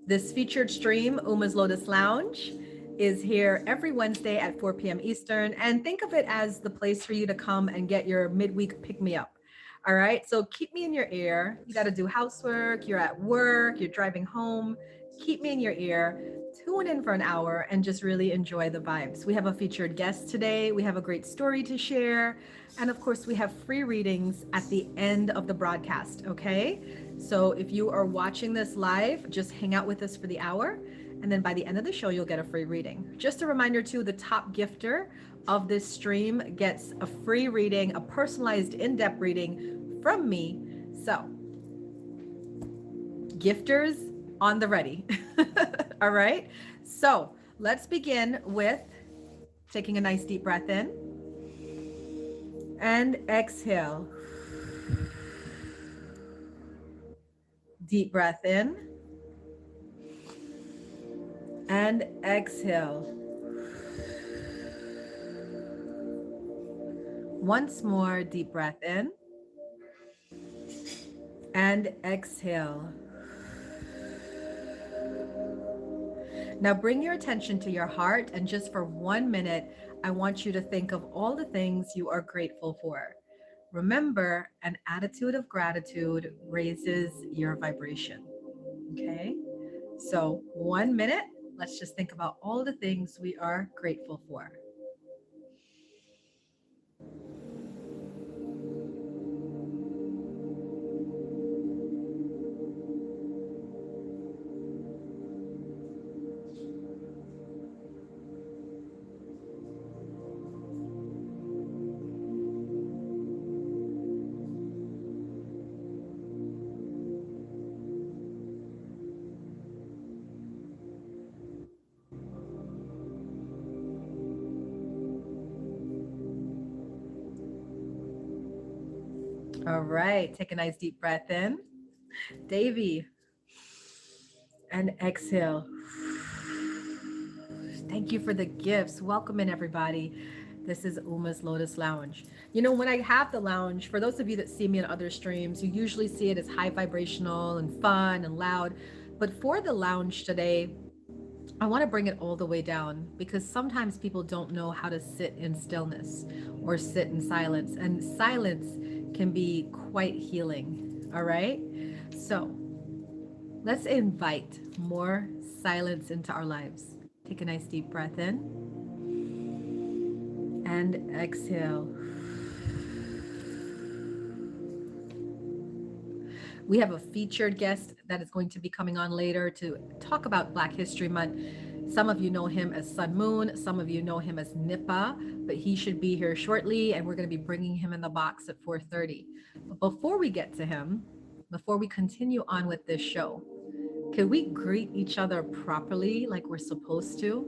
This featured stream, Uma's Lotus Lounge, is here every Wednesday at 4 p.m. Eastern. And think of it as the place for you to come and get your midweek pick me up. All right. So keep me in your ear. You got to do housework, you're at work, you're driving home. Keep me in your ear. Tune in for an hour and just really enjoy the vibes. We have a featured guest today. We have a great story to share. And of course, we have free readings at the end of the broadcast. Okay. So if you are watching this live, just hang out with us for the hour. And then by the end of the show, you'll get a free reading. Just a reminder too, the top gifter of this stream gets a free reading, a personalized in-depth reading from me. So gifters on the ready. All right. So let's begin with taking a nice deep breath in and exhale. Deep breath in and exhale. Once more, deep breath in and exhale. Now bring your attention to your heart, and just for 1 minute, I want you to think of all the things you are grateful for. Remember, an attitude of gratitude raises your vibration. Okay? So 1 minute, let's just think about all the things we are grateful for. All right, take a nice deep breath in, Davy, and exhale. Thank you for the gifts. Welcome in, everybody. This is Uma's Lotus Lounge. You know, when I have the lounge, for those of you that see me in other streams, you usually see it as high vibrational and fun and loud. But for the lounge today, I want to bring it all the way down, because sometimes people don't know how to sit in stillness or sit in silence, and silence can be quite healing. All right. So let's invite more silence into our lives. Take a nice deep breath in and exhale. We have a featured guest that is going to be coming on later to talk about Black History Month. Some of you know him as Sun Moon, some of you know him as Nipa, but he should be here shortly, and we're going to be bringing him in the box at 4:30. But before we get to him, before we continue on with this show, can we greet each other properly like we're supposed to?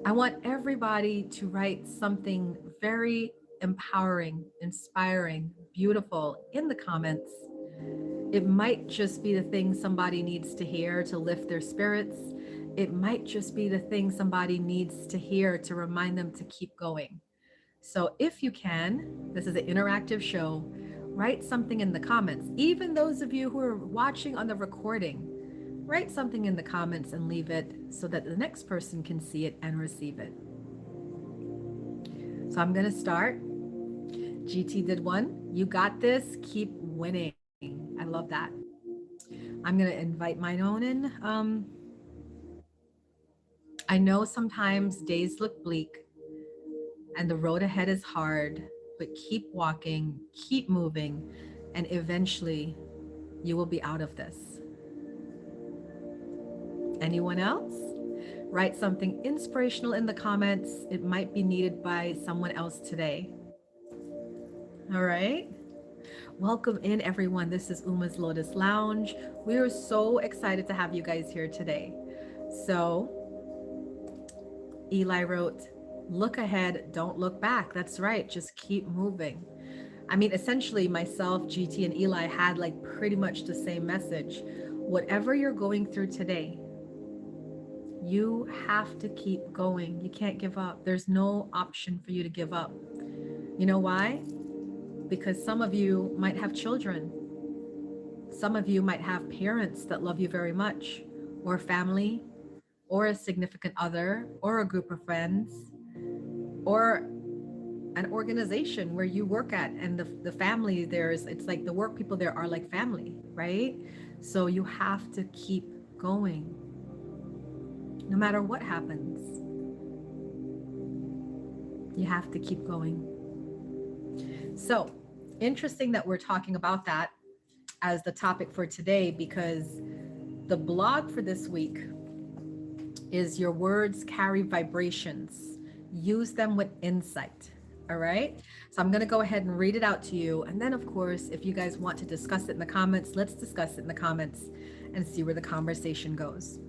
I want everybody to write something very empowering, inspiring, beautiful in the comments. It might just be the thing somebody needs to hear to lift their spirits. It might just be the thing somebody needs to hear to remind them to keep going. So if you can, this is an interactive show, write something in the comments. Even those of you who are watching on the recording, write something in the comments and leave it so that the next person can see it and receive it. So I'm going to start. GT did one. You got this. Keep winning. I love that. I'm going to invite mine own in. I know sometimes days look bleak and the road ahead is hard, but keep walking, keep moving, and eventually you will be out of this. Anyone else? Write something inspirational in the comments. It might be needed by someone else today. All right. Welcome in, everyone. This is Uma's Lotus Lounge. We are so excited to have you guys here today. So Eli wrote, look ahead, don't look back. That's right. Just keep moving. I mean, essentially myself, GT, and Eli had like pretty much the same message. Whatever you're going through today, you have to keep going. You can't give up. There's no option for you to give up. You know why? Because some of you might have children. Some of you might have parents that love you very much, or family or a significant other or a group of friends or an organization where you work at, and the family there's, it's like the work people there are like family, right? So you have to keep going no matter what happens. You have to keep going. So interesting that we're talking about that as the topic for today, because the blog for this week is Your Words Carry Vibrations. Use them with insight. All right. So I'm going to go ahead and read it out to you. And then, of course, if you guys want to discuss it in the comments, let's discuss it in the comments and see where the conversation goes.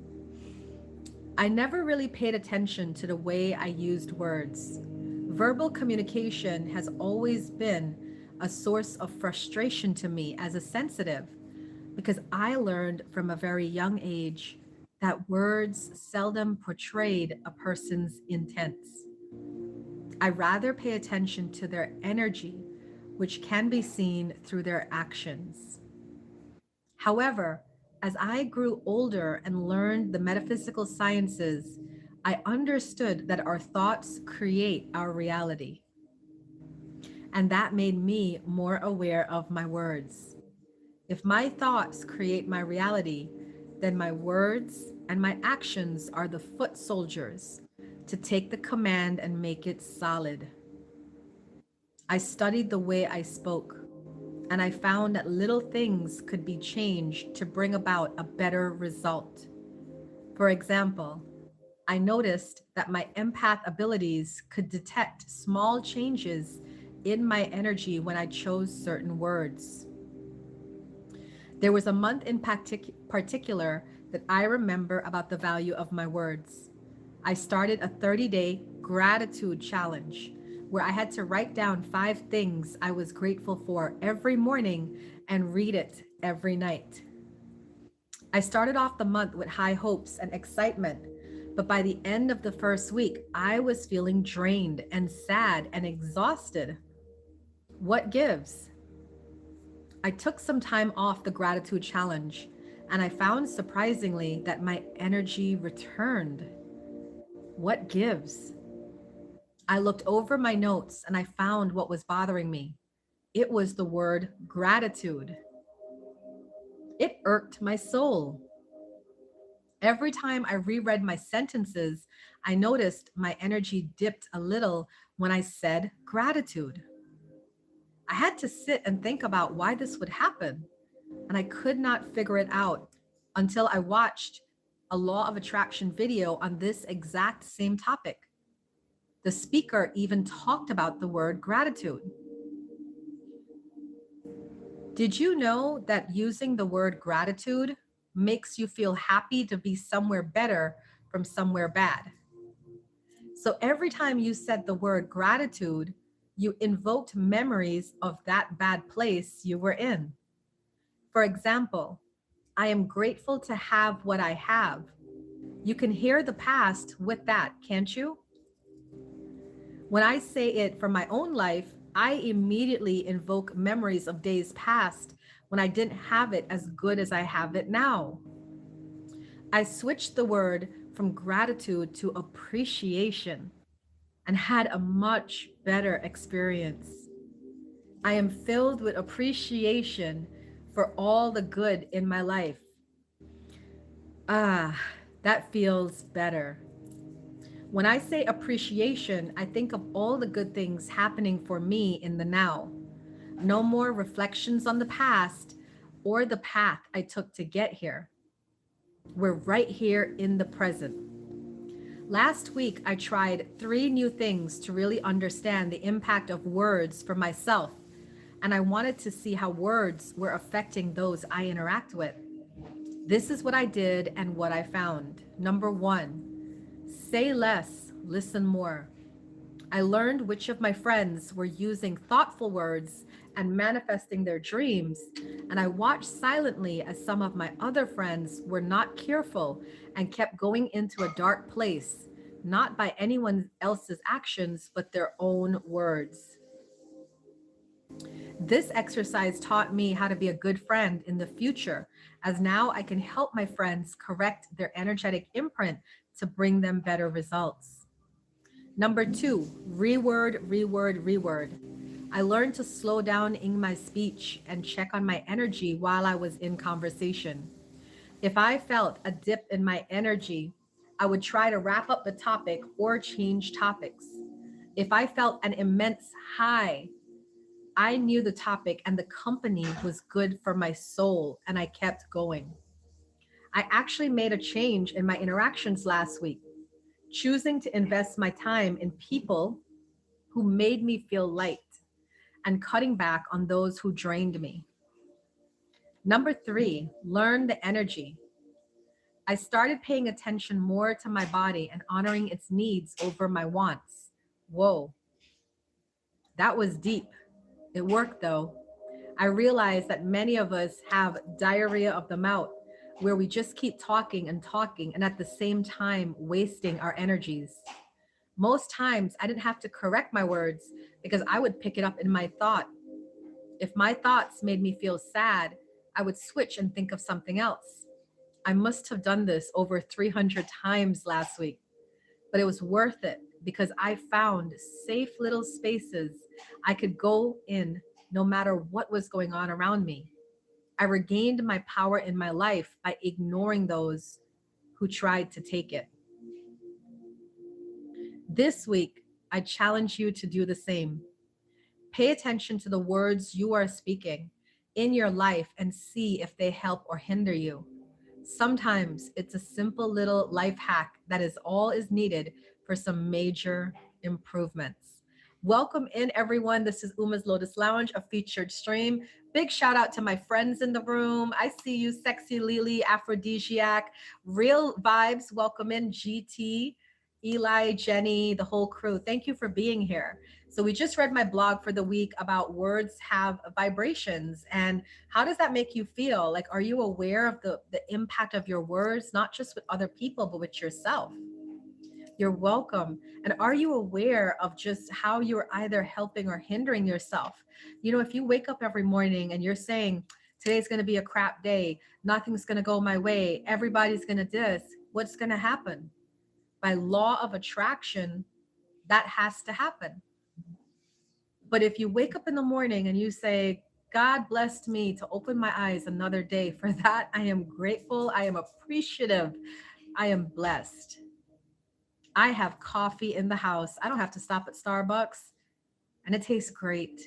I never really paid attention to the way I used words. Verbal communication has always been a source of frustration to me as a sensitive, because I learned from a very young age that words seldom portrayed a person's intents. I rather pay attention to their energy, which can be seen through their actions. However, as I grew older and learned the metaphysical sciences, I understood that our thoughts create our reality. And that made me more aware of my words. If my thoughts create my reality, then my words and my actions are the foot soldiers to take the command and make it solid. I studied the way I spoke, and I found that little things could be changed to bring about a better result. For example, I noticed that my empath abilities could detect small changes in my energy when I chose certain words. There was a month in particular that I remember about the value of my words. I started a 30-day gratitude challenge where I had to write down 5 things I was grateful for every morning and read it every night. I started off the month with high hopes and excitement, but by the end of the first week, I was feeling drained and sad and exhausted. What gives? I took some time off the gratitude challenge, and I found surprisingly that my energy returned. What gives? I looked over my notes and I found what was bothering me. It was the word gratitude. It irked my soul. Every time I reread my sentences, I noticed my energy dipped a little when I said gratitude. I had to sit and think about why this would happen, and I could not figure it out until I watched a law of attraction video on this exact same topic. The speaker even talked about the word gratitude. Did you know that using the word gratitude makes you feel happy to be somewhere better from somewhere bad? So every time you said the word gratitude, you invoked memories of that bad place you were in. For example, I am grateful to have what I have. You can hear the past with that, can't you? When I say it from my own life, I immediately invoke memories of days past when I didn't have it as good as I have it now. I switched the word from gratitude to appreciation and had a much better experience. I am filled with appreciation for all the good in my life. Ah, that feels better. When I say appreciation, I think of all the good things happening for me in the now. No more reflections on the past or the path I took to get here. We're right here in the present. Last week, I tried 3 new things to really understand the impact of words for myself, and I wanted to see how words were affecting those I interact with. This is what I did and what I found. Number 1, say less, listen more. I learned which of my friends were using thoughtful words and manifesting their dreams, and I watched silently as some of my other friends were not careful and kept going into a dark place, not by anyone else's actions, but their own words. This exercise taught me how to be a good friend in the future, as now I can help my friends correct their energetic imprint to bring them better results. Number two, reword, reword, reword. I learned to slow down in my speech and check on my energy while I was in conversation. If I felt a dip in my energy, I would try to wrap up the topic or change topics. If I felt an immense high, I knew the topic and the company was good for my soul, and I kept going. I actually made a change in my interactions last week, choosing to invest my time in people who made me feel light and cutting back on those who drained me. Number three, learn the energy. I started paying attention more to my body and honoring its needs over my wants. Whoa, that was deep. It worked though. I realized that many of us have diarrhea of the mouth, where we just keep talking and talking and at the same time wasting our energies. Most times I didn't have to correct my words because I would pick it up in my thought. If my thoughts made me feel sad, I would switch and think of something else. I must have done this over 300 times last week, but it was worth it because I found safe little spaces I could go in no matter what was going on around me. I regained my power in my life by ignoring those who tried to take it. This week, I challenge you to do the same. Pay attention to the words you are speaking in your life and see if they help or hinder you. Sometimes it's a simple little life hack that is all is needed for some major improvements. Welcome in, everyone. This is Uma's Lotus Lounge, a featured stream. Big shout out to my friends in the room. I see you, Sexy Lily, Aphrodisiac, Real Vibes. Welcome in, GT, Eli, Jenny, the whole crew. Thank you for being here. So we just read my blog for the week about words have vibrations, and how does that make you feel? Like, are you aware of the impact of your words, not just with other people, but with yourself? You're welcome. And are you aware of just how you're either helping or hindering yourself? You know, if you wake up every morning and you're saying, today's going to be a crap day, nothing's going to go my way, everybody's going to this, what's going to happen? By law of attraction, that has to happen. But if you wake up in the morning and you say, God blessed me to open my eyes another day, for that I am grateful, I am appreciative, I am blessed. I have coffee in the house. I don't have to stop at Starbucks, and it tastes great.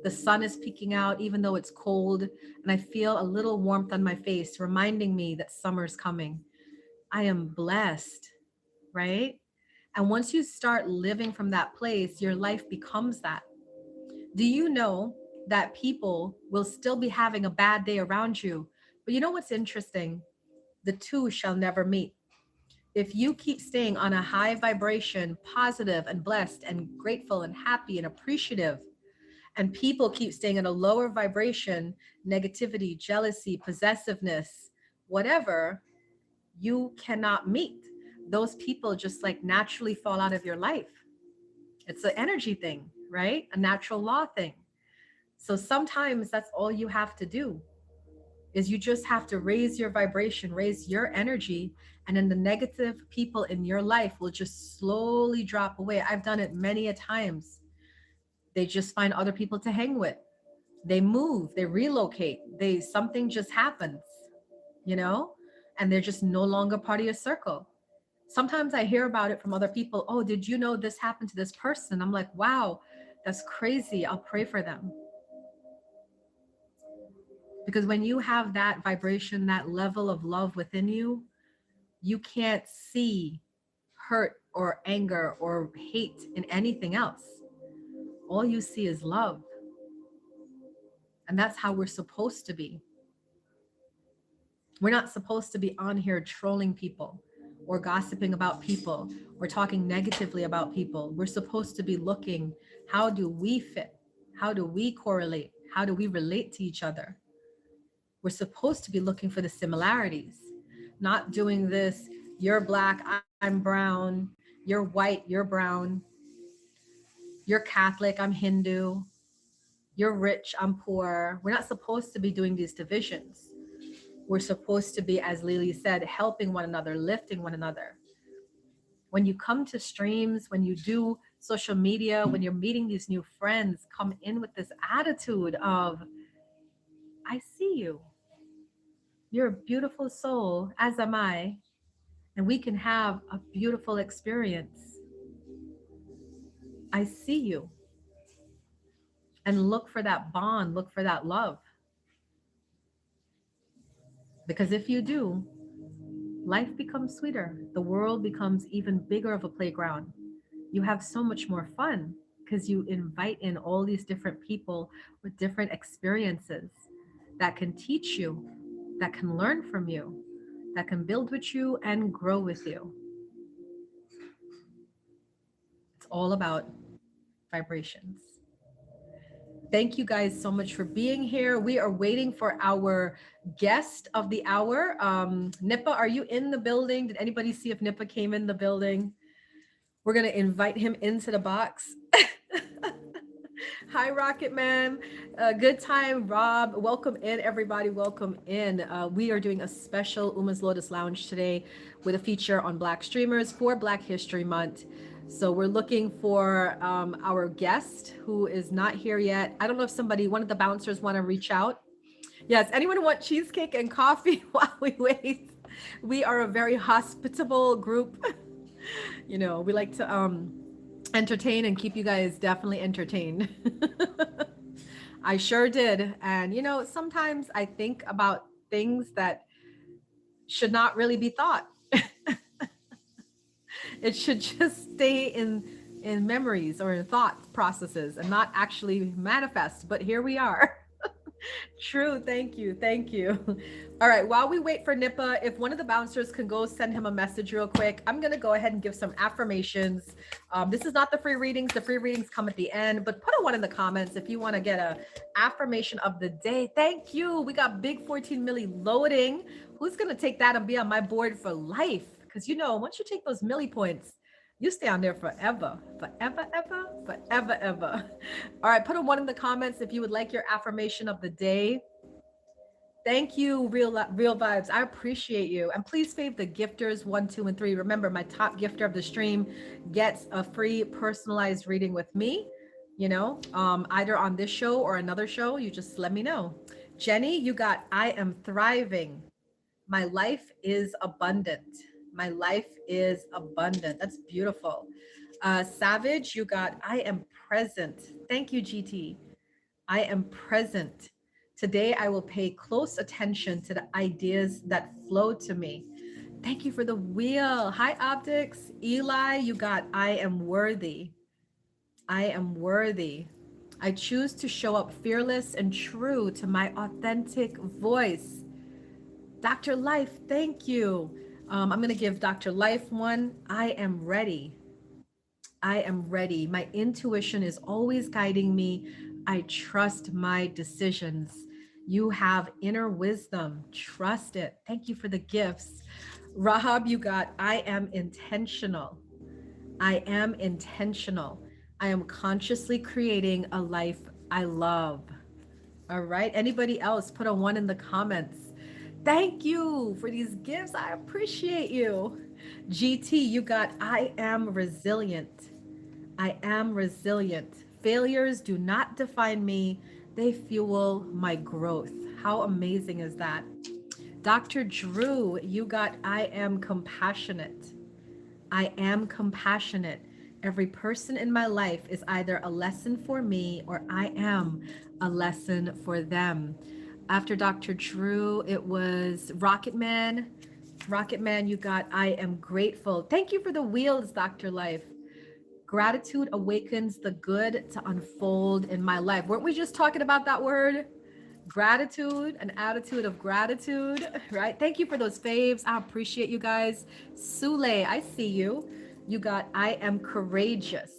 The sun is peeking out even though it's cold, and I feel a little warmth on my face, reminding me that summer's coming. I am blessed, right? And once you start living from that place, your life becomes that. Do you know that people will still be having a bad day around you? But you know what's interesting? The two shall never meet. If you keep staying on a high vibration, positive and blessed and grateful and happy and appreciative, and people keep staying in a lower vibration, negativity, jealousy, possessiveness, whatever, you cannot meet. Those people just like naturally fall out of your life. It's an energy thing, right? A natural law thing. So sometimes that's all you have to do is you just have to raise your vibration, raise your energy, and then the negative people in your life will just slowly drop away. I've done it many a times. They just find other people to hang with. They move, they relocate, they something just happens, you know, and they're just no longer part of your circle. Sometimes I hear about it from other people. Oh, did you know this happened to this person? I'm like, wow, that's crazy. I'll pray for them. Because when you have that vibration, that level of love within you, you can't see hurt or anger or hate in anything else. All you see is love. And that's how we're supposed to be. We're not supposed to be on here trolling people or gossiping about people or talking negatively about people. We're supposed to be looking, how do we fit? How do we correlate? How do we relate to each other? We're supposed to be looking for the similarities, not doing this, you're black, I'm brown, you're white, you're brown, you're Catholic, I'm Hindu. You're rich, I'm poor. We're not supposed to be doing these divisions. We're supposed to be, as Lily said, helping one another, lifting one another. When you come to streams, when you do social media, when you're meeting these new friends, come in with this attitude of, I see you. You're a beautiful soul, as am I, and we can have a beautiful experience. I see you. And look for that bond, look for that love. Because if you do, life becomes sweeter. The world becomes even bigger of a playground. You have so much more fun because you invite in all these different people with different experiences that can teach you, that can learn from you, that can build with you and grow with you. It's all about vibrations. Thank you guys so much for being here. We are waiting for our guest of the hour. Nipa, are you in the building? Did anybody see if Nipa came in the building? We're going to invite him into the box. Hi, Rocket Man. Good time, Rob. Welcome in, everybody. Welcome in. We are doing a special Uma's Lotus Lounge today with a feature on Black streamers for Black History Month. So we're looking for our guest who is not here yet. I don't know if one of the bouncers want to reach out. Yes, anyone want cheesecake and coffee while we wait? We are a very hospitable group. We like to entertain and keep you guys definitely entertained. I sure did. And sometimes I think about things that should not really be thought. It should just stay in memories or in thought processes and not actually manifest. But here we are. True. Thank you. Thank you. All right. While we wait for Nipa, if one of the bouncers can go send him a message real quick, I'm going to go ahead and give some affirmations. This is not the free readings. The free readings come at the end, but put a one in the comments if you want to get a affirmation of the day. Thank you. We got big 14 milli loading. Who's going to take that and be on my board for life? Because once you take those milli points, you stay on there forever, forever, ever, forever, ever. All right, put a one in the comments if you would like your affirmation of the day. Thank you, real vibes. I appreciate you. And please fave the gifters 1, 2, and 3. Remember, my top gifter of the stream gets a free personalized reading with me. Either on this show or another show. You just let me know. Jenny, you got I am thriving. My life is abundant. My life is abundant. That's beautiful. Savage, you got I am present. Thank you, GT. I am present. Today, I will pay close attention to the ideas that flow to me. Thank you for the wheel. Hi, Optics. Eli, you got I am worthy. I am worthy. I choose to show up fearless and true to my authentic voice. Dr. Life, thank you. I'm going to give Dr. Life one. I am ready. I am ready. My intuition is always guiding me. I trust my decisions. You have inner wisdom. Trust it. Thank you for the gifts. Rahab, you got I am intentional. I am intentional. I am consciously creating a life I love. All right. Anybody else? Put a one in the comments. Thank you for these gifts. I appreciate you. GT, you got I am resilient. I am resilient. Failures do not define me. They fuel my growth. How amazing is that? Dr. Drew, you got I am compassionate. I am compassionate. Every person in my life is either a lesson for me or I am a lesson for them. After Dr. Drew, it was Rocket Man. Rocket Man, you got I am grateful. Thank you for the wheels, Dr. Life. Gratitude awakens the good to unfold in my life. Weren't we just talking about that word? Gratitude, an attitude of gratitude, right? Thank you for those faves. I appreciate you guys. Sule, I see you. You got I am courageous.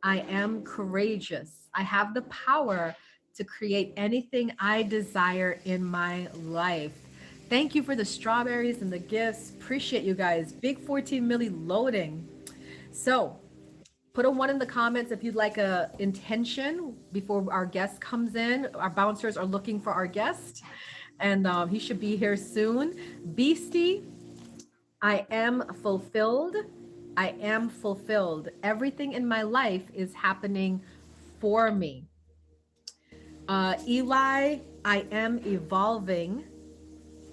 I am courageous. I have the power to create anything I desire in my life. Thank you for the strawberries and the gifts. Appreciate you guys. Big 14 milli loading. So Put a 1 in the comments if you'd like a intention before our guest comes in. Our bouncers are looking for our guest, and he should be here soon. Beastie, I am fulfilled. I am fulfilled. Everything in my life is happening for me. Eli, I am evolving.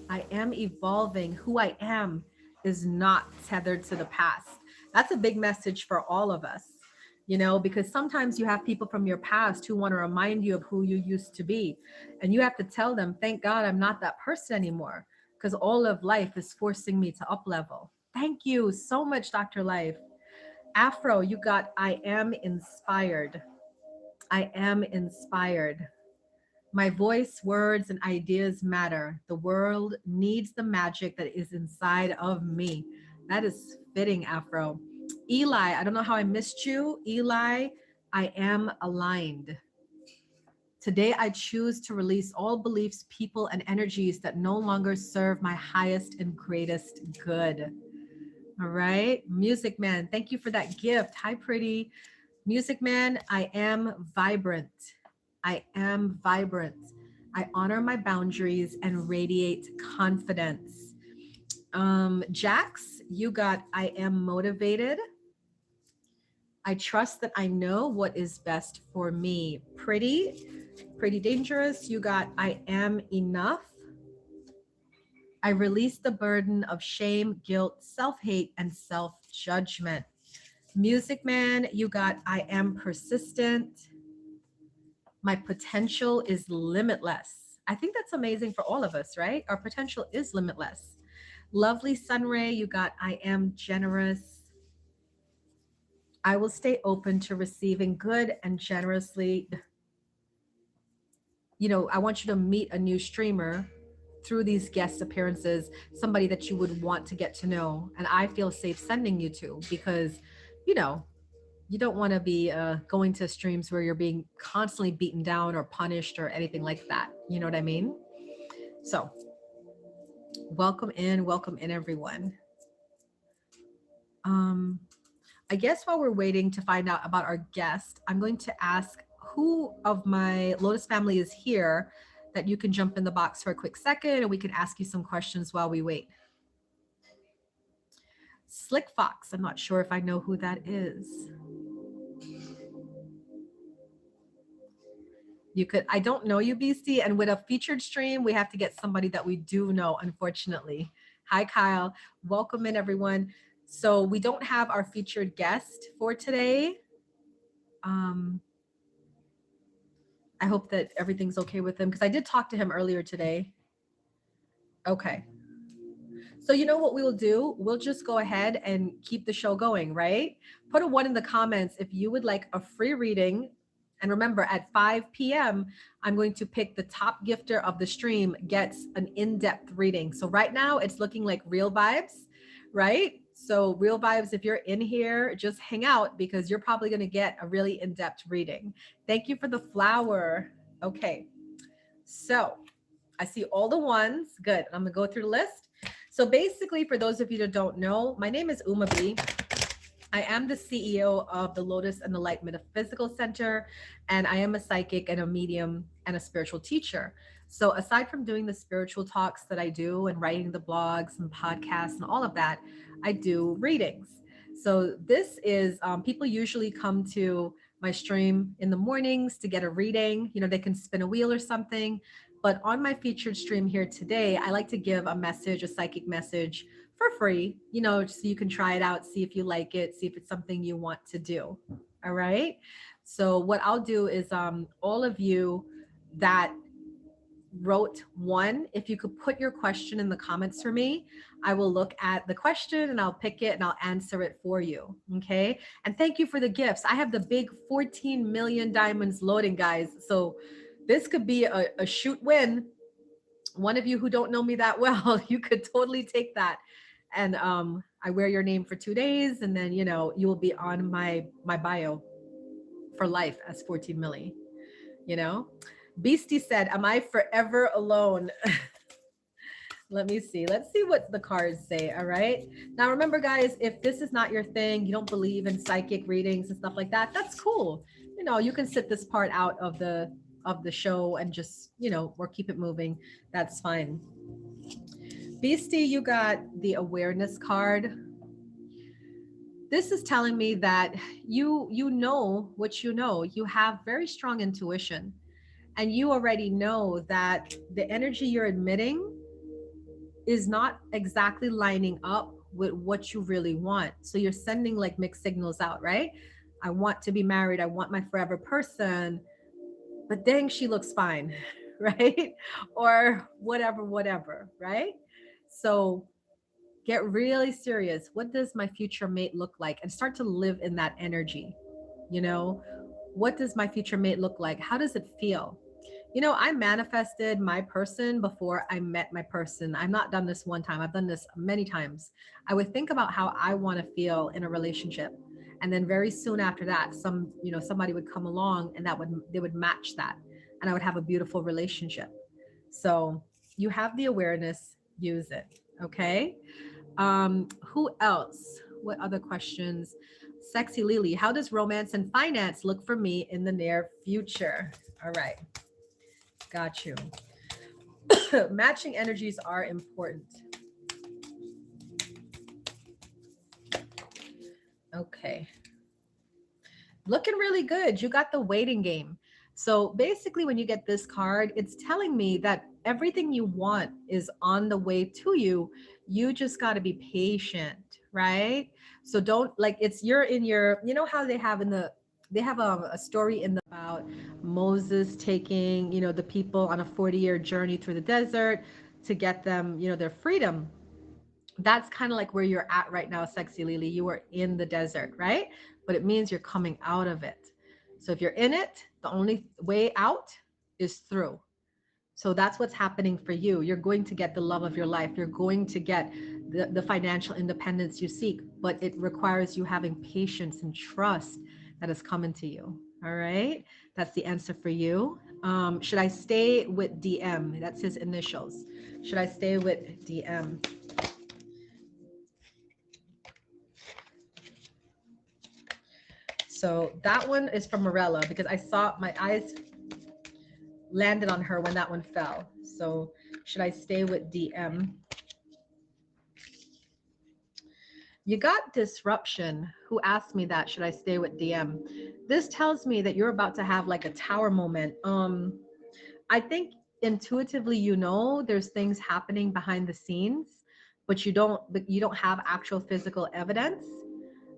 I am evolving. Who I am is not tethered to the past. That's a big message for all of us, because sometimes you have people from your past who want to remind you of who you used to be. And you have to tell them, thank God I'm not that person anymore, because all of life is forcing me to up level. Thank you so much, Dr. Life. Afro, you got, I am inspired. I am inspired. My voice, words, and ideas matter. The world needs the magic that is inside of me. That is fitting, Afro. Eli, I don't know how I missed you. Eli, I am aligned. Today, I choose to release all beliefs, people, and energies that no longer serve my highest and greatest good. All right. Music Man, thank you for that gift. Hi, pretty. Music Man, I am vibrant. I am vibrant. I honor my boundaries and radiate confidence. Jax, you got, I am motivated. I trust that I know what is best for me. Pretty dangerous. You got, I am enough. I release the burden of shame, guilt, self-hate, and self-judgment. Music Man, you got, I am persistent. My potential is limitless. I think that's amazing for all of us, right? Our potential is limitless. Lovely Sunray, you got, I am generous. I will stay open to receiving good and generously. I want you to meet a new streamer through these guest appearances, somebody that you would want to get to know. And I feel safe sending you to, because, you know, you don't want to be going to streams where you're being constantly beaten down or punished or anything like that. You know what I mean? So welcome in everyone. I guess while we're waiting to find out about our guest, I'm going to ask who of my Lotus family is here that you can jump in the box for a quick second and we can ask you some questions while we wait. Slick Fox, I'm not sure if I know who that is. You could, I don't know you, Beastie, and with a featured stream, we have to get somebody that we do know, unfortunately. Hi, Kyle. Welcome in, everyone. So we don't have our featured guest for today. I hope that everything's okay with him, because I did talk to him earlier today. Okay. So you know what we will do? We'll just go ahead and keep the show going, right? Put a 1 in the comments if you would like a free reading. And remember, at 5 p.m., I'm going to pick the top gifter of the stream gets an in-depth reading. So right now it's looking like Real Vibes, right? So Real Vibes, if you're in here, just hang out because you're probably going to get a really in-depth reading. Thank you for the flower. Okay. So I see all the ones. Good. I'm going to go through the list. So basically, for those of you that don't know, my name is Uma B. I am the CEO of the Lotus and the Light Metaphysical Center, and I am a psychic and a medium and a spiritual teacher. So aside from doing the spiritual talks that I do and writing the blogs and podcasts and all of that, I do readings. So this is, people usually come to my stream in the mornings to get a reading. They can spin a wheel or something. But on my featured stream here today, I like to give a message, a psychic message for free, so you can try it out, see if you like it, see if it's something you want to do. All right. So what I'll do is all of you that wrote 1, if you could put your question in the comments for me, I will look at the question and I'll pick it and I'll answer it for you. Okay. And thank you for the gifts. I have the big 14 million diamonds loading, guys. So this could be a shoot win. One of you who don't know me that well, you could totally take that. And I wear your name for 2 days, and then you will be on my bio for life as 14 milli. Beastie said, am I forever alone? Let me see. Let's see what the cards say. All right. Now, remember, guys, if this is not your thing, you don't believe in psychic readings and stuff like that, that's cool. You know, you can sit this part out of the show and just, you know, or keep it moving. That's fine. Beastie, you got the awareness card. This is telling me that you know what you know. You have very strong intuition, and you already know that the energy you're admitting is not exactly lining up with what you really want. So you're sending like mixed signals out, right? I want to be married. I want my forever person, but dang, she looks fine, right? Or whatever, whatever, right? So get really serious. What does my future mate look like? And start to live in that energy. You know, what does my future mate look like? How does it feel? You know, I manifested my person before I met my person. I've not done this one time, I've done this many times. I would think about how I want to feel in a relationship. And then very soon after that, somebody would come along and they would match that. And I would have a beautiful relationship. So you have the awareness, use it. Okay. Who else? What other questions? Sexy Lily, how does romance and finance look for me in the near future? All right, got you. Matching energies are important. Okay, looking really good. You got the waiting game. So basically, when you get this card, it's telling me that everything you want is on the way to you. You just got to be patient, right? So don't like it's you're in your, you know how they have a story in the about Moses taking, you know, the people on a 40-year journey through the desert to get them, you know, their freedom. That's kind of like where you're at right now, Sexy Lily. You are in the desert, right? But it means you're coming out of it. So if you're in it, the only way out is through. So that's what's happening for you. You're going to get the love of your life. You're going to get the financial independence you seek, but it requires you having patience and trust that is coming to you. All right. That's the answer for you. Should I stay with DM? That's his initials. Should I stay with DM? So that one is from Morella because I saw my eyes landed on her when that one fell. So should I stay with DM? You got disruption. Who asked me that? Should I stay with DM? This tells me that you're about to have like a tower moment. I think intuitively you know there's things happening behind the scenes, but you don't have actual physical evidence,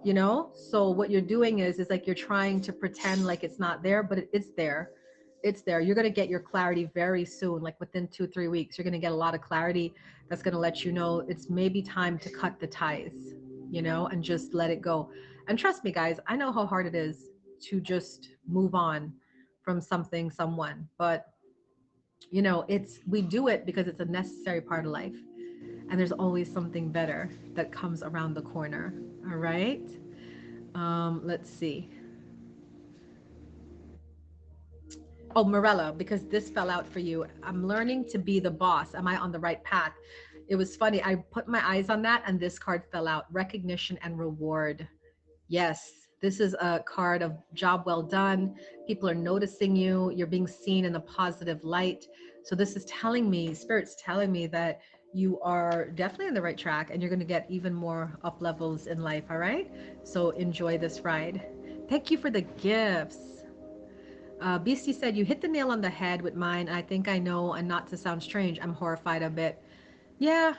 you know? So what you're doing is like you're trying to pretend like it's not there, but it's there. It's there. You're going to get your clarity very soon, like within 2-3 weeks. You're going to get a lot of clarity that's going to let you know it's maybe time to cut the ties, you know, and just let it go. And trust me, guys, I know how hard it is to just move on from something, someone, but you know, we do it because it's a necessary part of life. And there's always something better that comes around the corner. All right. Let's see. Oh, Morella, because this fell out for you. I'm learning to be the boss. Am I on the right path? It was funny. I put my eyes on that and this card fell out. Recognition and reward. Yes, this is a card of job well done. People are noticing you. You're being seen in a positive light. So this is telling me, Spirit's telling me that you are definitely on the right track and you're going to get even more up levels in life. All right. So enjoy this ride. Thank you for the gifts. Beastie said, you hit the nail on the head with mine. I think I know, and not to sound strange, I'm horrified a bit. Yeah,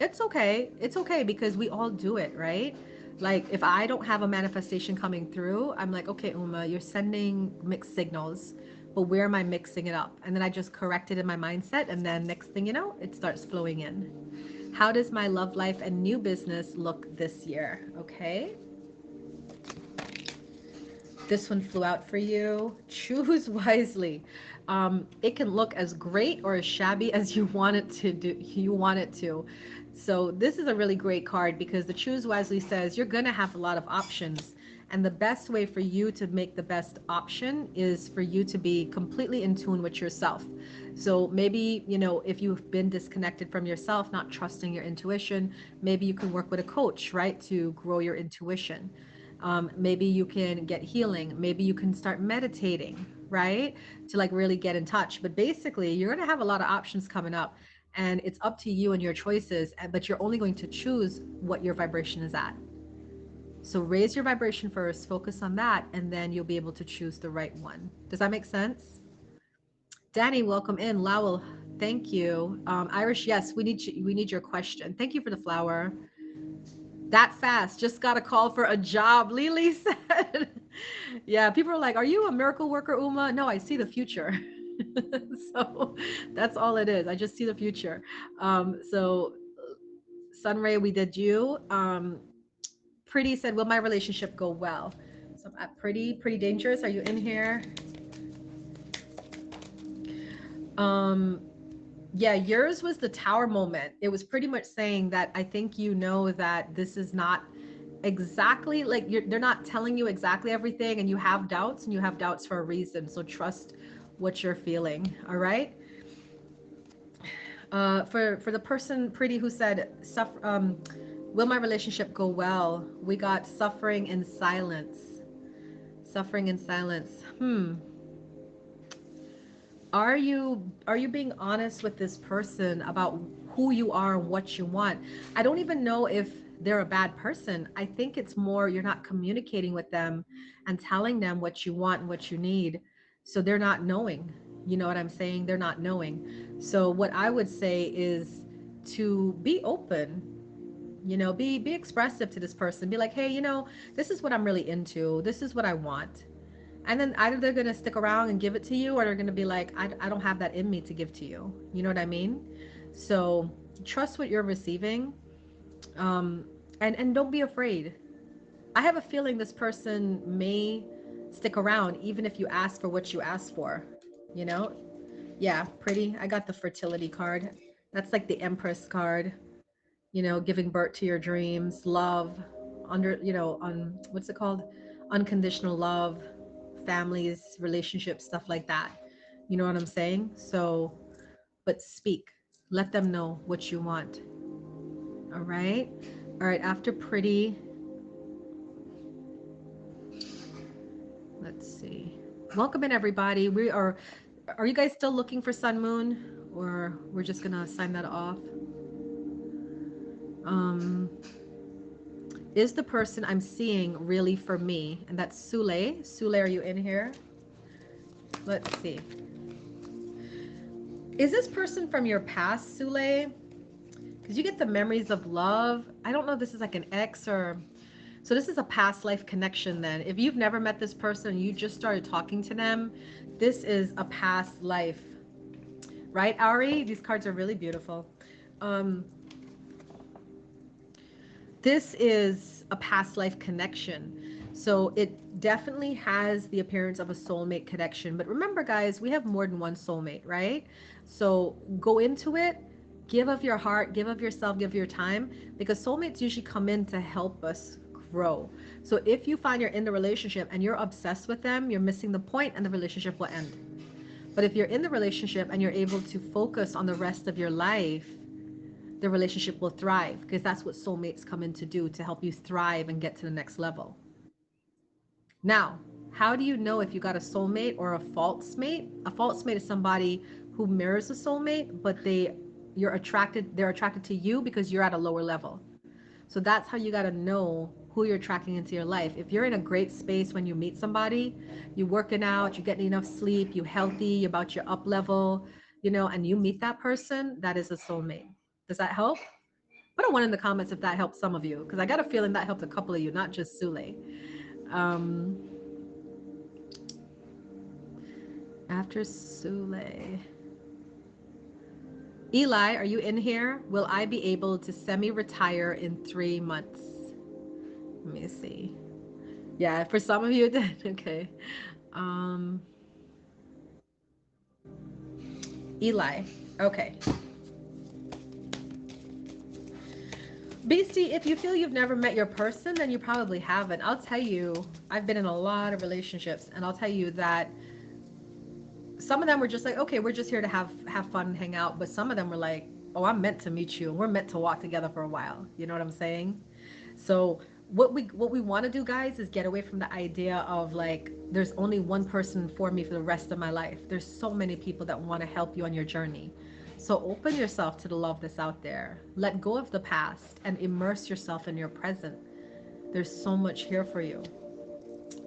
it's okay. It's okay because we all do it, right? Like if I don't have a manifestation coming through, I'm like, okay, Uma, you're sending mixed signals, but where am I mixing it up? And then I just correct it in my mindset. And then next thing you know, it starts flowing in. How does my love life and new business look this year? Okay. This one flew out for you. Choose wisely. It can look as great or as shabby as you want it to do. You want it to. So this is a really great card because the choose wisely says you're going to have a lot of options And the best way for you to make the best option is for you to be completely in tune with yourself. So maybe, you know, if you've been disconnected from yourself, not trusting your intuition, maybe you can work with a coach, right, to grow your intuition. Maybe you can get healing. Maybe you can start meditating, right, to like really get in touch. But basically, you're going to have a lot of options coming up, and it's up to you and your choices. But you're only going to choose what your vibration is at. So raise your vibration first, focus on that, and then you'll be able to choose the right one. Does that make sense? Danny, welcome in. Lowell, thank you. Irish, yes, we need your question. Thank you for the flower. That fast, just got a call for a job, Lily said. Yeah, people are like, are you a miracle worker, Uma? No, I see the future. So that's all it is. I just see the future. So Sunray, we did you. Pretty said, will my relationship go well? So I'm at pretty dangerous. Are you in here? Yeah, yours was the tower moment. It was pretty much saying that I think you know that this is not exactly like they're not telling you exactly everything, and you have doubts, and you have doubts for a reason. So trust what you're feeling. All right. For the person pretty who said suffer, will my relationship go well? We got suffering in silence. Suffering in silence. Are you being honest with this person about who you are and what you want? I don't even know if they're a bad person. I think it's more you're not communicating with them and telling them what you want and what you need. So they're not knowing. You know what I'm saying? They're not knowing. So what I would say is to be open, you know, be expressive to this person. Be like, hey, you know, this is what I'm really into. This is what I want. And then either they're going to stick around and give it to you, or they're going to be like, I don't have that in me to give to you. You know what I mean? So trust what you're receiving. um, and don't be afraid. I have a feeling this person may stick around even if you ask for what you ask for, you know? Yeah, pretty. I got the fertility card. That's like the Empress card, you know, giving birth to your dreams, love, under, you know, on what's it called? Unconditional love, families, relationships, stuff like that. You know what I'm saying? So, but speak, let them know what you want. All right. All right. After pretty, let's see. Welcome in, everybody. Are you guys still looking for Sun Moon, or we're just going to sign that off? Um, is the person I'm seeing really for me? And that's Sule. Sule, are you in here? Let's see. Is this person from your past, Sule? Because you get the memories of love. I don't know if this is like an ex or... So this is a past life connection then. If you've never met this person, you just started talking to them, this is a past life. Right, Ari? These cards are really beautiful. Um, this is a past life connection. So it definitely has the appearance of a soulmate connection. But remember, guys, we have more than one soulmate, right? So go into it, give of your heart, give of yourself, give your time, because soulmates usually come in to help us grow. So if you find you're in the relationship and you're obsessed with them, you're missing the point and the relationship will end. But if you're in the relationship and you're able to focus on the rest of your life, the relationship will thrive, because that's what soulmates come in to do, to help you thrive and get to the next level. Now, how do you know if you got a soulmate or a false mate? A false mate is somebody who mirrors a soulmate, but they're attracted to you because you're at a lower level. So that's how you got to know who you're attracting into your life. If you're in a great space when you meet somebody, you working out, you're getting enough sleep, you healthy, you're about your up level, you know, and you meet that person, that is a soulmate. Does that help? Put a one in the comments if that helps some of you, because I got a feeling that helped a couple of you, not just Sule. Um, after Sule. Eli, are you in here? Will I be able to semi-retire in 3 months? Let me see. Yeah, for some of you, then okay. Um, Eli. Okay. Beastie, if you feel you've never met your person, then you probably haven't. I'll tell you, I've been in a lot of relationships, and I'll tell you that some of them were just like, okay, we're just here to have fun and hang out. But some of them were like, oh, I'm meant to meet you, and we're meant to walk together for a while. You know what I'm saying? So what we want to do, guys, is get away from the idea of like there's only one person for me for the rest of my life. There's so many people that want to help you on your journey. So open yourself to the love that's out there. Let go of the past and immerse yourself in your present. There's so much here for you.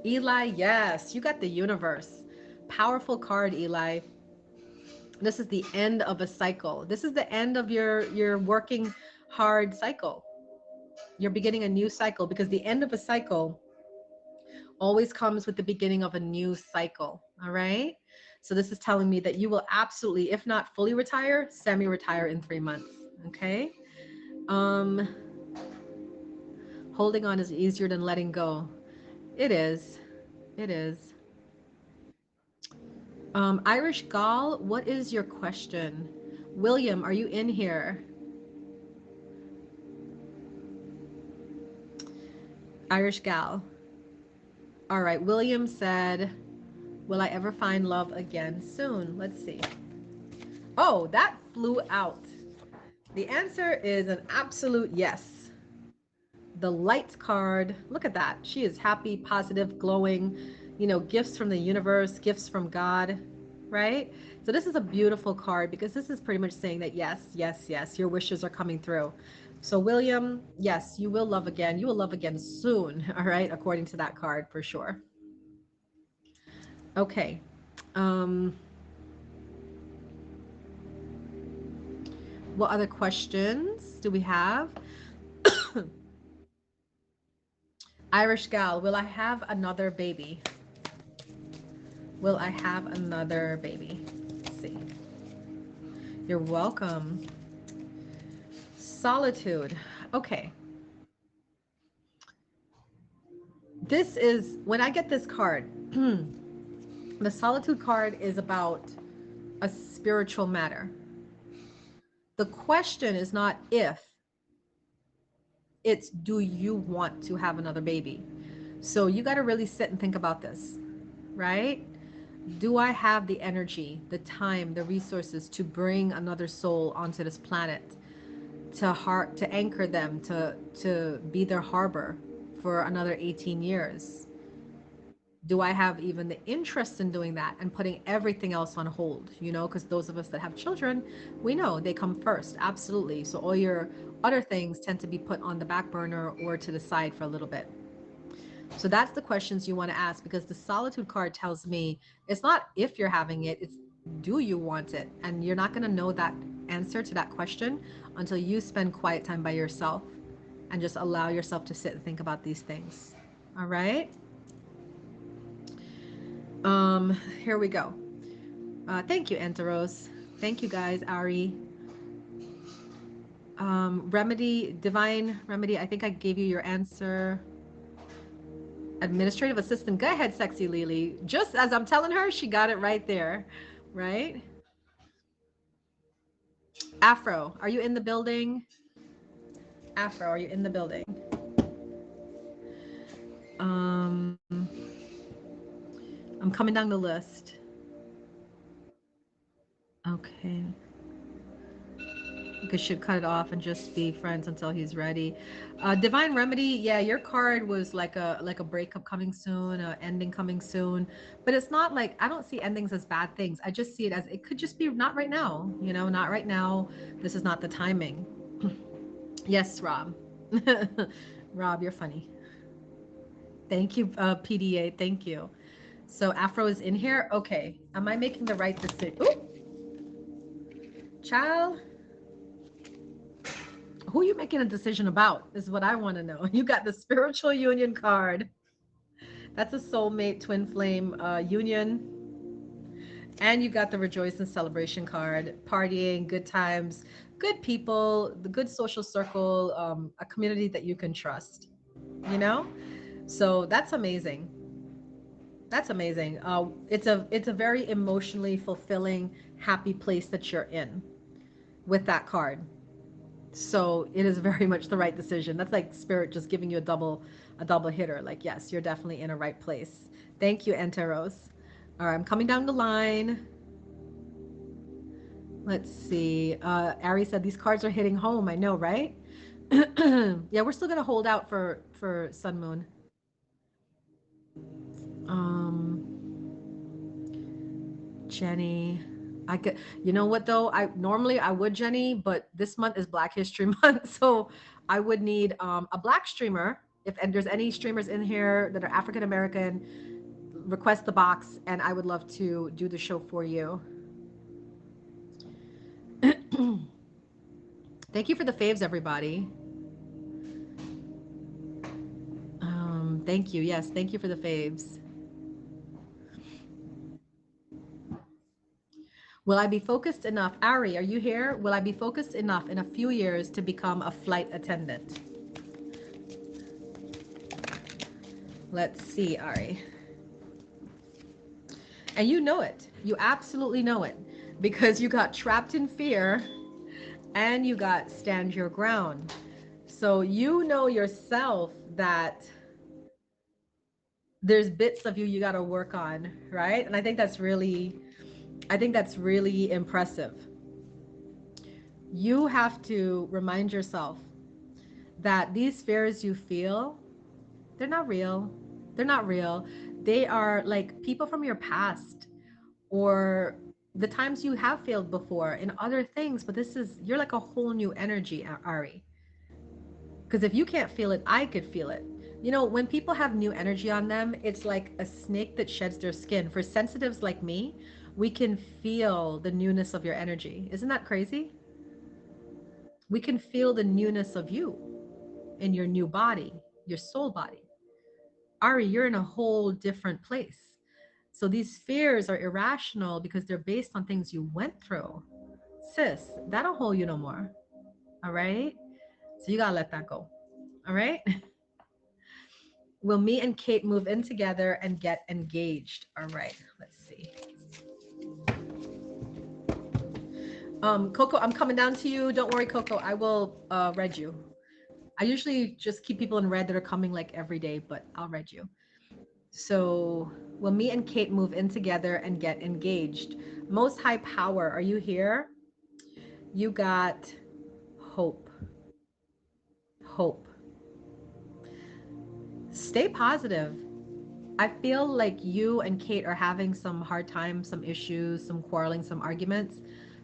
Eli, yes, you got the universe. Powerful card, Eli. This is the end of a cycle. This is the end of your working hard cycle. You're beginning a new cycle because the end of a cycle always comes with the beginning of a new cycle. All right. So this is telling me that you will absolutely, if not fully retire, semi-retire in 3 months. Okay. Um, Holding on is easier than letting go. It is. It is. Irish Gall, what is your question? William, are you in here? Irish Gal. All right. William said, will I ever find love again soon? Let's see. Oh, that flew out. The answer is an absolute yes. The light card, look at that. She is happy, positive, glowing, gifts from the universe, gifts from God, right? So this is a beautiful card because this is pretty much saying that yes, yes, yes, your wishes are coming through. So William, yes, you will love again. You will love again soon, all right, according to that card for sure. Okay. Um, what other questions do we have? Irish gal, will I have another baby? Will I have another baby? Let's see. You're welcome. Solitude. Okay. This is, when I get this card, the solitude card is about a spiritual matter. The question is not if, it's do you want to have another baby? So you got to really sit and think about this, right? Do I have the energy, the time, the resources to bring another soul onto this planet, to anchor them, to be their harbor for another 18 years? Do I have even the interest in doing that and putting everything else on hold? Because those of us that have children, we know they come first, absolutely. So all your other things tend to be put on the back burner or to the side for a little bit. So that's the questions you want to ask, because the solitude card tells me it's not if you're having it, it's do you want it? And you're not going to know that answer to that question until you spend quiet time by yourself and just allow yourself to sit and think about these things. All right. Here we go. Thank you, Antaros. Thank you guys, Ari. Remedy, Divine Remedy, I think I gave you your answer. Administrative assistant. Go ahead, sexy Lily. Just as I'm telling her, she got it right there, right? Afro, are you in the building? Afro, are you in the building? I'm coming down the list. Okay. You should cut it off and just be friends until he's ready. Divine Remedy, yeah, your card was like a breakup coming soon, ending coming soon, but it's not like, I don't see endings as bad things. I just see it as it could just be not right now, not right now. This is not the timing. Yes, Rob. Rob, you're funny. Thank you, PDA. Thank you. So Afro is in here. Okay. Am I making the right decision? Ooh. Child, who are you making a decision about is what I want to know. You got the spiritual union card. That's a soulmate twin flame union. And you got the rejoice and celebration card. Partying, good times, good people, the good social circle, a community that you can trust. You know? So that's amazing. That's amazing. It's a very emotionally fulfilling, happy place that you're in with that card. So it is very much the right decision. That's like spirit just giving you a double hitter. Like, yes, you're definitely in a right place. Thank you, Enteros. All right, I'm coming down the line. Let's see. Ari said these cards are hitting home. I know, right? Yeah, we're still gonna hold out for Sun Moon. Jenny. I could, you know what though? I normally I would Jenny, but this month is Black History Month, so I would need a black streamer. If and there's any streamers in here that are African American, request the box, and I would love to do the show for you. Thank you for the faves, everybody. Thank you. Yes, thank you for the faves. Will I be focused enough? Ari, are you here? Will I be focused enough in a few years to become a flight attendant? Let's see, Ari. And you know it. You absolutely know it because you got trapped in fear and you got stand your ground. So you know yourself that there's bits of you got to work on, right? And I think that's really impressive. You have to remind yourself that these fears you feel, they're not real. They're not real. They are like people from your past or the times you have failed before in other things, but this is, you're like a whole new energy, Ari. Because if you can't feel it, I could feel it. You know, when people have new energy on them, it's like a snake that sheds their skin. For sensitives like me, we can feel the newness of your energy. Isn't that crazy? We can feel the newness of you in your new body, your soul body. Ari, you're in a whole different place. So these fears are irrational because they're based on things you went through. Sis, that don't hold you no more. All right? So you gotta let that go. All right? Will me and Kate move in together and get engaged? All right, let's see. Coco, I'm coming down to you. Don't worry, Coco. I will read you. I usually just keep people in red that are coming like every day, but I'll read you. So, will me and Kate move in together and get engaged? Most High Power, are you here? You got hope. Hope. Stay positive. I feel like you and Kate are having some hard times, some issues, some quarreling, some arguments.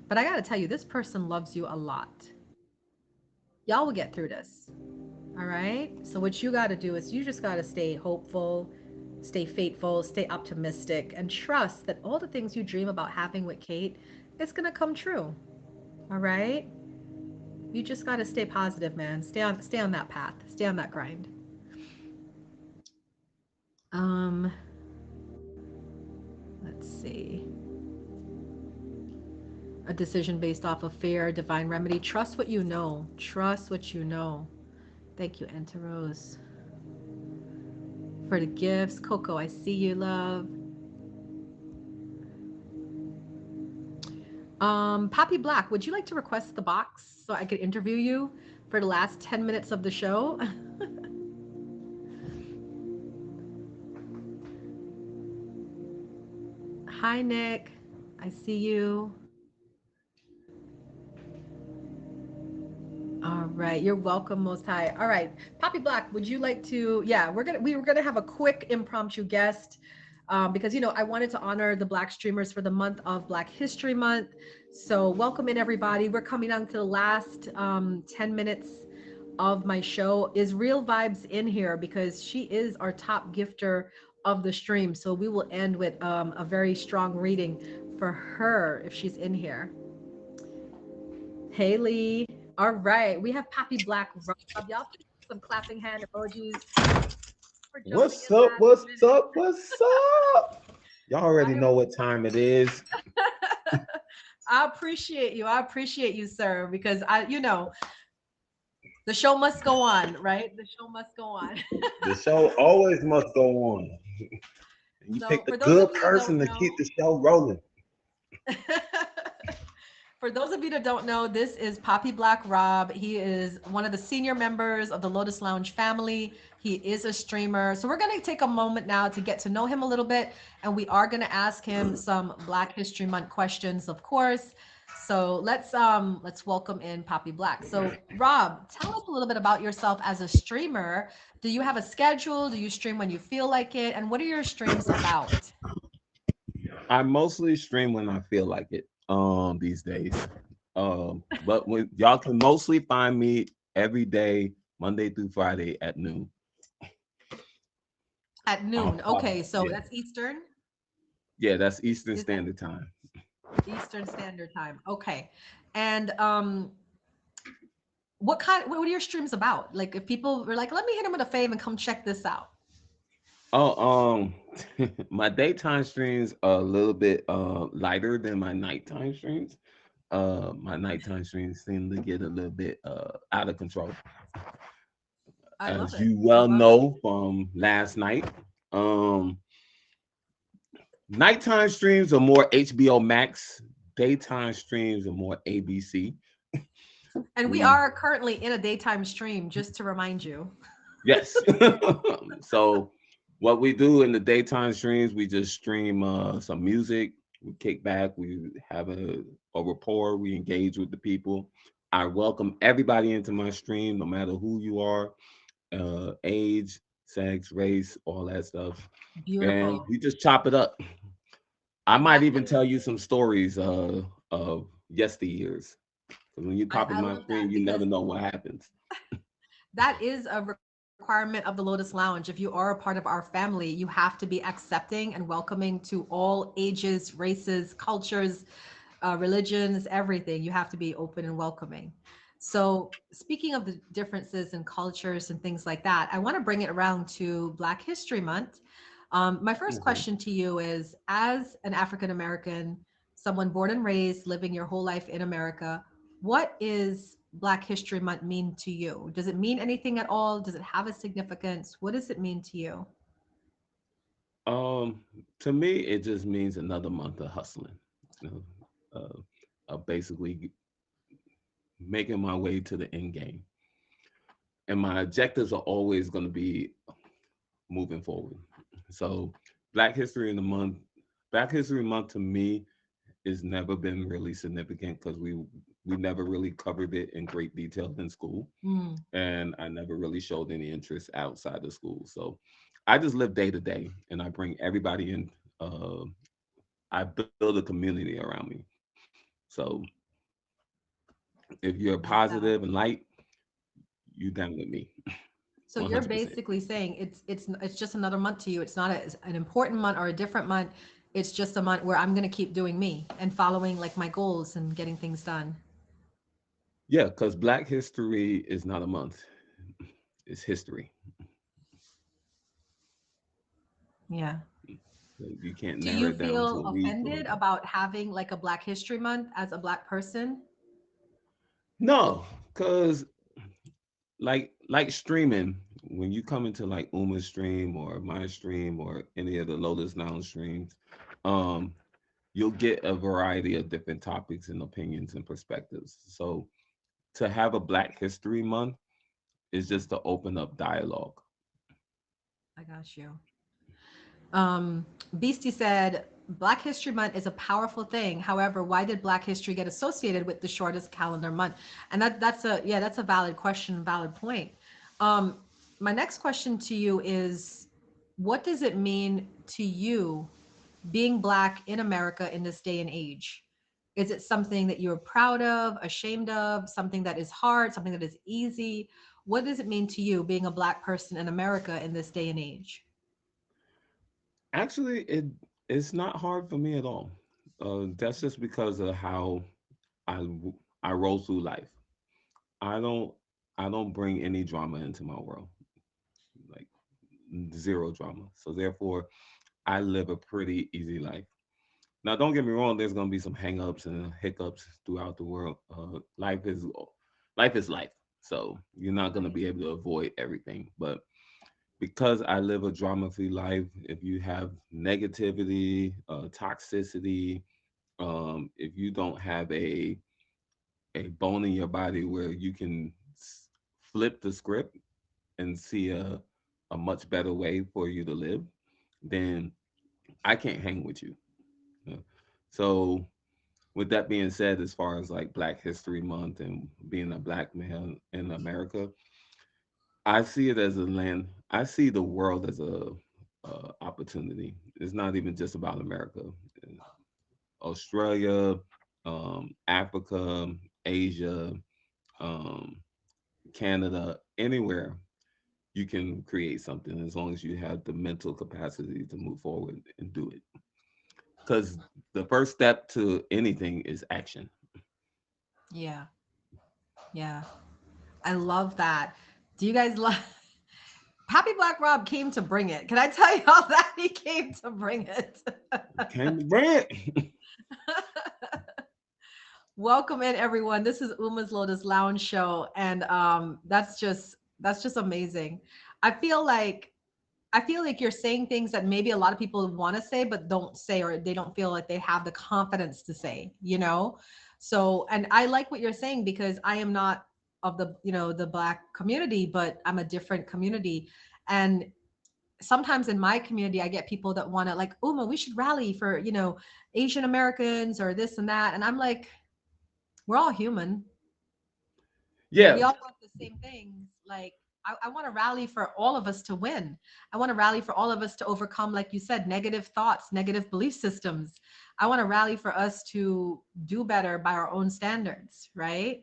But I got to tell you, this person loves you a lot. Y'all will get through this. All right. So, what you got to do is you just got to stay hopeful, stay faithful, stay optimistic, and trust that all the things you dream about having with Kate, it's going to come true. All right. You just got to stay positive, man. Stay on that path. Stay on that grind. Um, let's see. A decision based off of fear, divine remedy. Trust what you know. Trust what you know. Thank you, Enteros, for the gifts. Coco, I see you, love. Papi Blaque, would you like to request the box so I could interview you for the last 10 minutes of the show? Hi, Nick. I see you. All right, you're welcome, Most High. All right, Papi Blaque, would you like to? Yeah, we were gonna have a quick impromptu guest because I wanted to honor the Black streamers for the month of Black History Month. So welcome in everybody. We're coming on to the last 10 minutes of my show. Is Real Vibes in here because she is our top gifter of the stream. So we will end with a very strong reading for her if she's in here. Haley. All right, we have Papi Blaque Rob. Y'all put some clapping hand emojis. What's up? What's up? What's up? Y'all already know what time it is. I appreciate you. I appreciate you, sir, because the show must go on, right? The show must go on. The show always must go on. You So picked a for those of good you who person don't to know, keep the show rolling. For those of you that don't know, this is Papi Blaque Rob. He is one of the senior members of the Lotus Lounge family. He is a streamer. So we're going to take a moment now to get to know him a little bit. And we are going to ask him some Black History Month questions, of course. So let's welcome in Papi Blaque. So Rob, tell us a little bit about yourself as a streamer. Do you have a schedule? Do you stream when you feel like it? And what are your streams about? I mostly stream when I feel like it. These days. But when y'all can mostly find me every day, Monday through Friday at noon. At I'll noon. probably, Okay, so yeah, that's Eastern. yeah, that's Eastern Is that Standard Time. Eastern Standard Time? Okay. And what are your streams about? Like if people were like, let me hit them with a fave and come check this out. Oh, my daytime streams are a little bit lighter than my nighttime streams. My nighttime streams seem to get a little bit out of control, I love as it. you I well love it. know from last night. Um, Nighttime streams are more HBO Max. Daytime streams are more ABC. And we We are currently in a daytime stream, just to remind you. Yes. So what we do in the daytime streams, we just stream some music. We kick back. We have a rapport. We engage with the people. I welcome everybody into my stream, no matter who you are, age, sex, race, all that stuff. And Beautiful. we just chop it up. I might even Exactly. tell you some stories of yesteryears. Because when you pop in I my love stream, that you never because know what happens. that is a requirement of the Lotus Lounge. If you are a part of our family, you have to be accepting and welcoming to all ages, races, cultures, religions, everything. You have to be open and welcoming. So, speaking of the differences in cultures and things like that, I want to bring it around to Black History Month. My first Mhm. question to you is, as an African American, someone born and raised, living your whole life in America, what is Black History Month mean to you? Does it mean anything at all? Does it have a significance? What does it mean to you? Um, to me, it just means another month of hustling. You know, basically making my way to the end game, and my objectives are always going to be moving forward. So, Black History in the month, Black History Month to me has never been really significant because we never really covered it in great detail in school, Mm, and I never really showed any interest outside of school. So, I just live day to day, and I bring everybody in. Uh, I build a community around me. So if you're love positive that. and light, you down with me, So one you're hundred percent. basically saying it's just another month to you. It's not an important month or a different month. It's just a month where I'm going to keep doing me and following like my goals and getting things done. Yeah, because Black History is not a month; it's history. Yeah. So you can't Do narrow you it down to feel a week or offended about having like a Black History Month as a Black person? no, because like streaming. When you come into like Uma's stream or my stream or any of the Lotus Lounge streams, um, you'll get a variety of different topics and opinions and perspectives. So to have a Black History Month is just to open up dialogue. I got you. Um, Beastie said, Black History Month is a powerful thing. However, why did Black History get associated with the shortest calendar month? And that's a valid question, valid point. Um, my next question to you is, what does it mean to you being Black in America in this day and age? Is it something that you're proud of, ashamed of, something that is hard, something that is easy? What does it mean to you being a Black person in America in this day and age? Actually, it's not hard for me at all. That's just because of how I w- I roll through life. I don't I don't bring any drama into my world, like zero drama. So therefore, I live a pretty easy life. Now, don't get me wrong. There's gonna be some hangups and hiccups throughout the world. Life is life. So you're not gonna Right. be able to avoid everything. But because I live a drama-free life, if you have negativity, toxicity, if you don't have a bone in your body where you can flip the script and see a much better way for you to live, then I can't hang with you. You know? So with that being said, as far as like Black History Month and being a black man in America, I see it as a land. I see the world as a opportunity. It's not even just about America. Australia, Africa, Asia, um, Canada, anywhere you can create something as long as you have the mental capacity to move forward and do it. Because the first step to anything is action. Yeah. Yeah. I love that. Do you guys love Papi Blaque Rob came to bring it? Can I tell y'all that he came to bring it? Came to bring Welcome in everyone. This is Uma's Lotus Lounge show, and that's just amazing. I feel like I feel like you're saying things that maybe a lot of people want to say but don't say, or they don't feel like they have the confidence to say, you know? So, and I like what you're saying because I am not of the, the black community, but I'm a different community. And sometimes in my community, I get people that want to like, Uma, we should rally for, Asian Americans or this and that. And I'm like, we're all human. Yeah, We all want the same things. Like, I want to rally for all of us to win. I want to rally for all of us to overcome, like you said, negative thoughts, negative belief systems. I want to rally for us to do better by our own standards, right?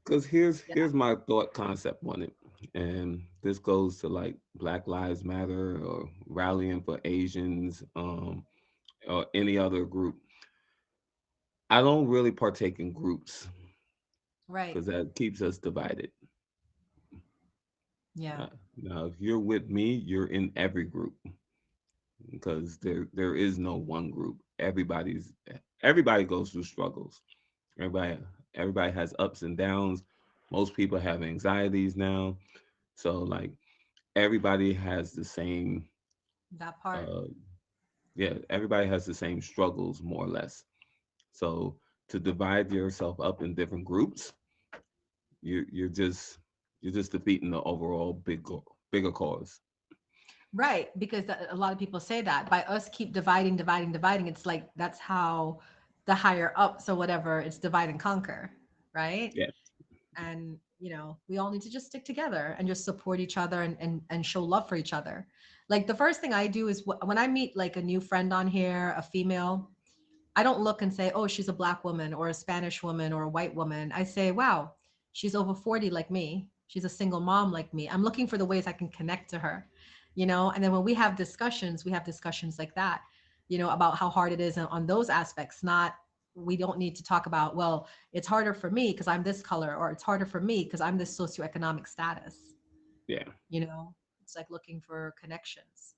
because here's Yeah. here's my thought concept on it, and this goes to like Black Lives Matter or rallying for Asians, or any other group. I don't really partake in groups Right. because that keeps us divided. Yeah. Uh, Now, if you're with me, you're in every group because there is no one group. Everybody goes through struggles. Everybody everybody has ups and downs. Most people have anxieties now. So like everybody has the same That part. uh yeah, everybody has the same struggles more or less. So to divide yourself up in different groups, you're just defeating the overall bigger cause. Right. Because a lot of people say that by us keep dividing, dividing, dividing, it's like that's how the higher up, so whatever, it's divide and conquer, right? Yeah. And we all need to just stick together and just support each other and show love for each other. Like the first thing I do is when I meet like a new friend on here, a female, I don't look and say, oh, she's a black woman or a Spanish woman or a white woman. I say, wow, she's over 40 like me, she's a single mom like me. I'm looking for the ways I can connect to her, and then when we have discussions like that, about how hard it is on those aspects. Not, we don't need to talk about, well, it's harder for me because I'm this color, or it's harder for me because I'm this socioeconomic status. Yeah. It's like looking for connections.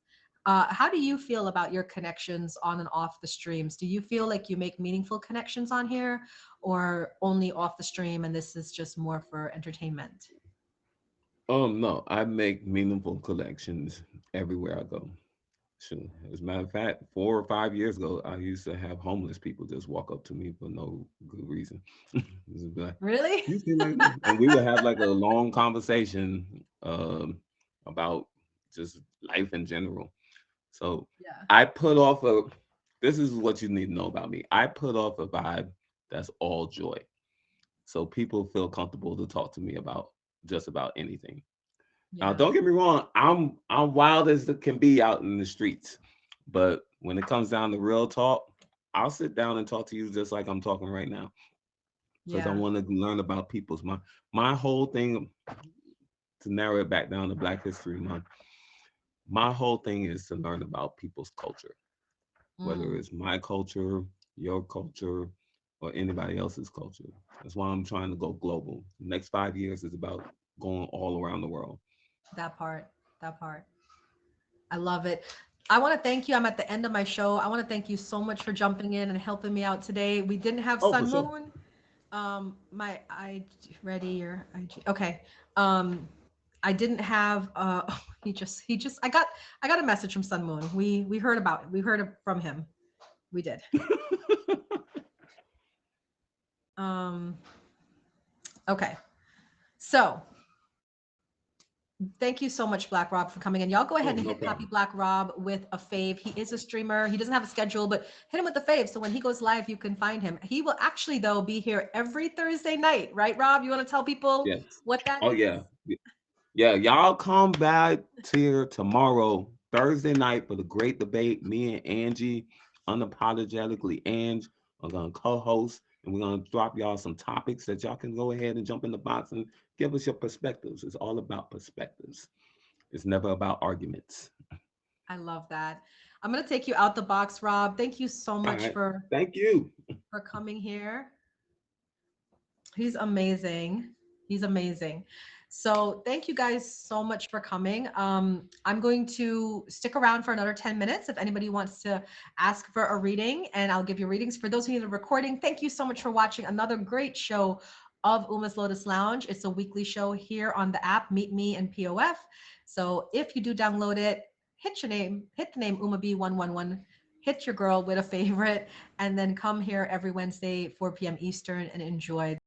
How do you feel about your connections on and off the streams? Do you feel like you make meaningful connections on here, or only off the stream and this is just more for entertainment? No, I make meaningful collections everywhere I go. Sure. As a matter of fact, 4 or 5 years ago, I used to have homeless people just walk up to me for no good reason. Just be like, Really? you seem like this. And we would have like a long conversation about just life in general. So Yeah. I put off a, this is what you need to know about me. I put off a vibe that's all joy. So people feel comfortable to talk to me about just about anything. Now, Yeah. don't get me wrong, I'm wild as it can be out in the streets. But when it comes down to real talk, I'll sit down and talk to you just like I'm talking right now. Because I Yeah. want to learn about people's my whole thing, to narrow it back down to Black History Month, my whole thing is to learn about people's culture, whether Mm, it's my culture, your culture, or anybody else's culture. That's why I'm trying to go global. The next 5 years is about going all around the world. that part. That part. I love it. I want to thank you. I'm at the end of my show. I want to thank you so much for jumping in and helping me out today. We didn't have Oh, for Sun sure. Moon. My I ready your IG. Okay. Um, I didn't have. He just. I got a message from Sun Moon. We heard about it. We heard it from him. We did. Um, Okay. So thank you so much, Black Rob, for coming in. Y'all go Oh, ahead and no hit Papi problem. Blaque Rob with a fave. He is a streamer. He doesn't have a schedule, but hit him with the fave. So when he goes live, you can find him. He will actually, though, be here every Thursday night, right, Rob? You want to tell people Yes. what that Oh is? yeah. Yeah, y'all come back here tomorrow, Thursday night, for the great debate. Me and Angie, unapologetically Ange, are gonna co-host, and we're gonna drop y'all some topics that y'all can go ahead and jump in the box and give us your perspectives. It's all about perspectives. It's never about arguments. I love that. I'm gonna take you out the box, Rob. Thank you so All much right. for Thank you. coming here. He's amazing. He's amazing. So thank you guys so much for coming. I'm going to stick around for another 10 minutes if anybody wants to ask for a reading, and I'll give you readings. For those who need a recording, thank you so much for watching another great show of Uma's Lotus Lounge. It's a weekly show here on the app, Meetme and POF. So if you do download it, hit the name Uma B111, hit your girl with a favorite, and then come here every Wednesday, 4 p.m. Eastern, and enjoy